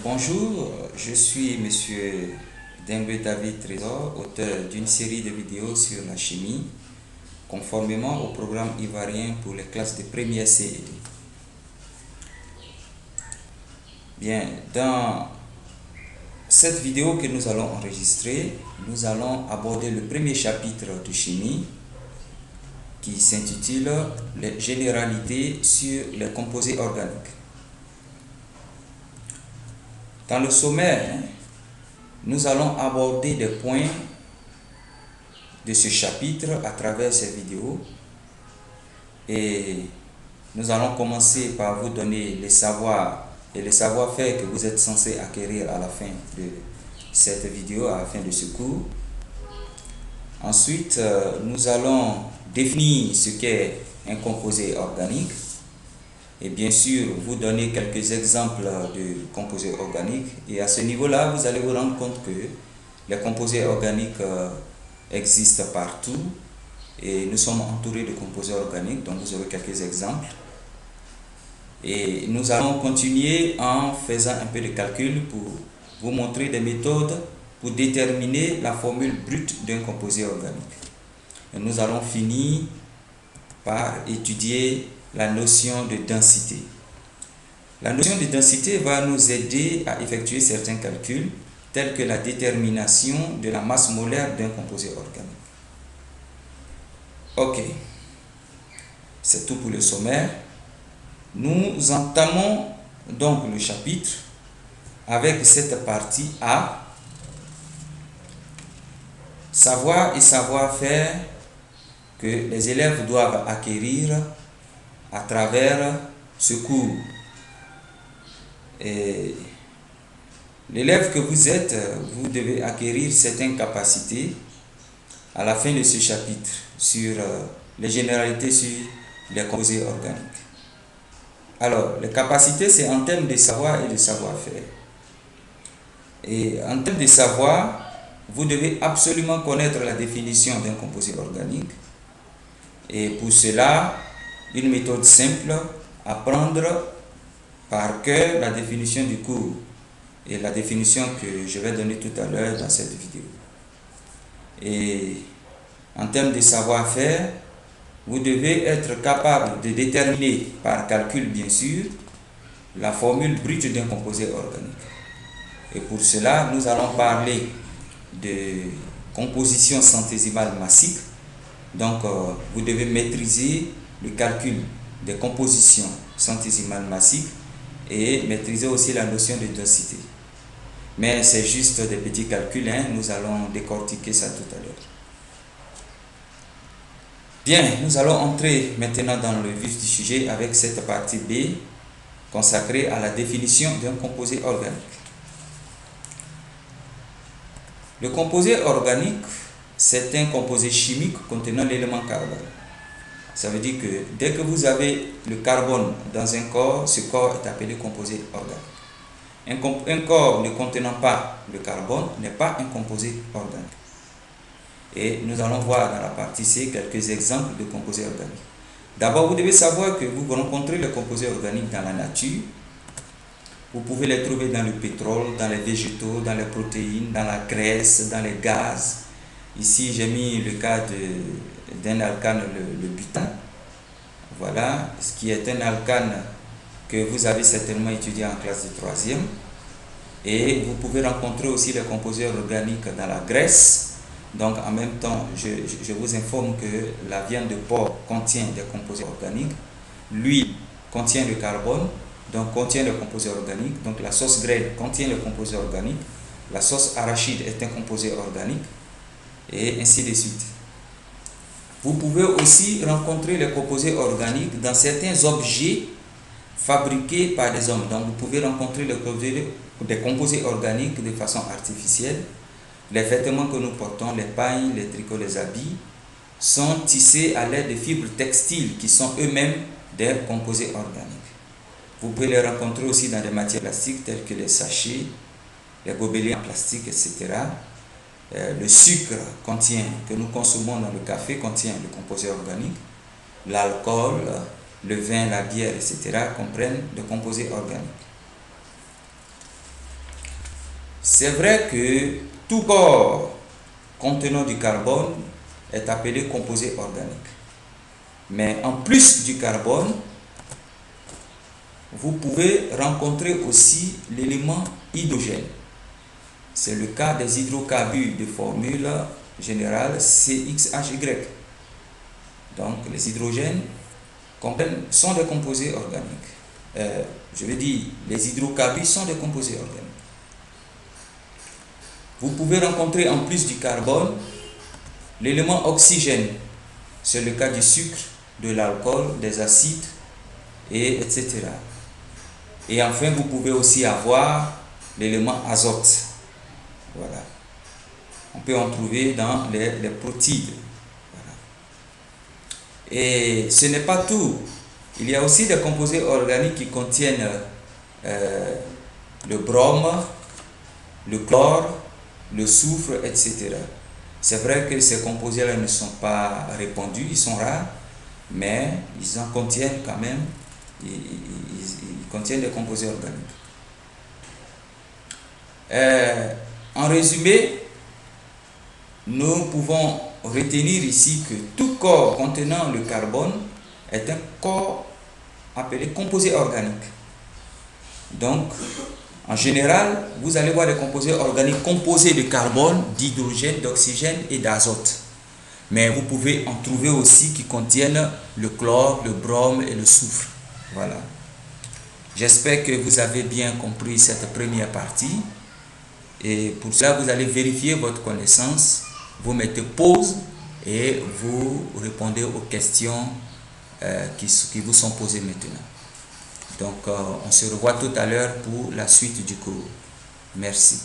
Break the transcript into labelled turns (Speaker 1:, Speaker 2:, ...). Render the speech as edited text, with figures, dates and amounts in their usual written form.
Speaker 1: Bonjour, je suis Monsieur Dengue David Trésor, auteur d'une série de vidéos sur la chimie, conformément au programme ivoirien pour les classes de première CE. Bien, dans cette vidéo que nous allons enregistrer, nous allons aborder le premier chapitre de chimie qui s'intitule Les généralités sur les composés organiques. Dans le sommaire, nous allons aborder des points de ce chapitre à travers ces vidéos et nous allons commencer par vous donner les savoirs et les savoir-faire que vous êtes censés acquérir à la fin de cette vidéo, à la fin de ce cours. Ensuite, nous allons définir ce qu'est un composé organique et bien sûr vous donner quelques exemples de composés organiques, et à ce niveau-là vous allez vous rendre compte que les composés organiques existent partout et nous sommes entourés de composés organiques, donc vous aurez quelques exemples. Et nous allons continuer en faisant un peu de calcul pour vous montrer des méthodes pour déterminer la formule brute d'un composé organique. Et nous allons finir par étudier la notion de densité. La notion de densité va nous aider à effectuer certains calculs, tels que la détermination de la masse molaire d'un composé organique. Ok, c'est tout pour le sommaire. Nous entamons donc le chapitre avec cette partie A, savoir et savoir-faire que les élèves doivent acquérir à travers ce cours. L'élève que vous êtes, vous devez acquérir certaines capacités à la fin de ce chapitre sur les généralités sur les composés organiques. Alors, les capacités, c'est en termes de savoir et de savoir-faire. Et en termes de savoir, vous devez absolument connaître la définition d'un composé organique. Et pour cela, une méthode simple, apprendre par cœur la définition du cours et la définition que je vais donner tout à l'heure dans cette vidéo. Et en termes de savoir-faire, vous devez être capable de déterminer par calcul bien sûr la formule brute d'un composé organique. Et pour cela, nous allons parler de composition centésimale massique. Donc, vous devez maîtriser le calcul des compositions centésimales massiques et maîtriser aussi la notion de densité. Mais c'est juste des petits calculs, hein? Nous allons décortiquer ça tout à l'heure. Bien, nous allons entrer maintenant dans le vif du sujet avec cette partie B consacrée à la définition d'un composé organique. Le composé organique, c'est un composé chimique contenant l'élément carbone. Ça veut dire que dès que vous avez le carbone dans un corps, ce corps est appelé composé organique. Un corps ne contenant pas le carbone n'est pas un composé organique. Et nous allons voir dans la partie C quelques exemples de composés organiques. D'abord, vous devez savoir que vous rencontrez les composés organiques dans la nature. Vous pouvez les trouver dans le pétrole, dans les végétaux, dans les protéines, dans la graisse, dans les gaz. Ici, j'ai mis le cas d'un alcane, le butane. Voilà, ce qui est un alcane que vous avez certainement étudié en classe de 3e. Et vous pouvez rencontrer aussi les composés organiques dans la graisse. Donc, en même temps, je vous informe que la viande de porc contient des composés organiques. L'huile contient le carbone, donc contient le composé organique. Donc, la sauce graine contient le composé organique. La sauce arachide est un composé organique. Et ainsi de suite. Vous pouvez aussi rencontrer les composés organiques dans certains objets fabriqués par des hommes. Donc, vous pouvez rencontrer des composés organiques de façon artificielle. Les vêtements que nous portons, les pailles, les tricots, les habits, sont tissés à l'aide de fibres textiles qui sont eux-mêmes des composés organiques. Vous pouvez les rencontrer aussi dans des matières plastiques telles que les sachets, les gobelets en plastique, etc. Le sucre que nous consommons dans le café contient le composé organique. L'alcool, le vin, la bière, etc. comprennent des composés organiques. C'est vrai que tout corps contenant du carbone est appelé composé organique. Mais en plus du carbone, vous pouvez rencontrer aussi l'élément hydrogène. C'est le cas des hydrocarbures de formule générale CXHY. Donc les hydrogènes sont des composés organiques. Je veux dire, les hydrocarbures sont des composés organiques. Vous pouvez rencontrer en plus du carbone l'élément oxygène. C'est le cas du sucre, de l'alcool, des acides, etc. Et enfin, vous pouvez aussi avoir l'élément azote. Voilà. On peut en trouver dans les protides. Voilà. Et ce n'est pas tout. Il y a aussi des composés organiques qui contiennent le brome, le chlore, le soufre, etc. C'est vrai que ces composés-là ne sont pas répandus, ils sont rares, mais ils en contiennent quand même, ils contiennent des composés organiques. En résumé, nous pouvons retenir ici que tout corps contenant le carbone est un corps appelé composé organique. Donc, en général, vous allez voir des composés organiques composés de carbone, d'hydrogène, d'oxygène et d'azote. Mais vous pouvez en trouver aussi qui contiennent le chlore, le brome et le soufre. Voilà. J'espère que vous avez bien compris cette première partie. Et pour cela, vous allez vérifier votre connaissance. Vous mettez pause et vous répondez aux questions qui vous sont posées maintenant. Donc, on se revoit tout à l'heure pour la suite du cours. Merci.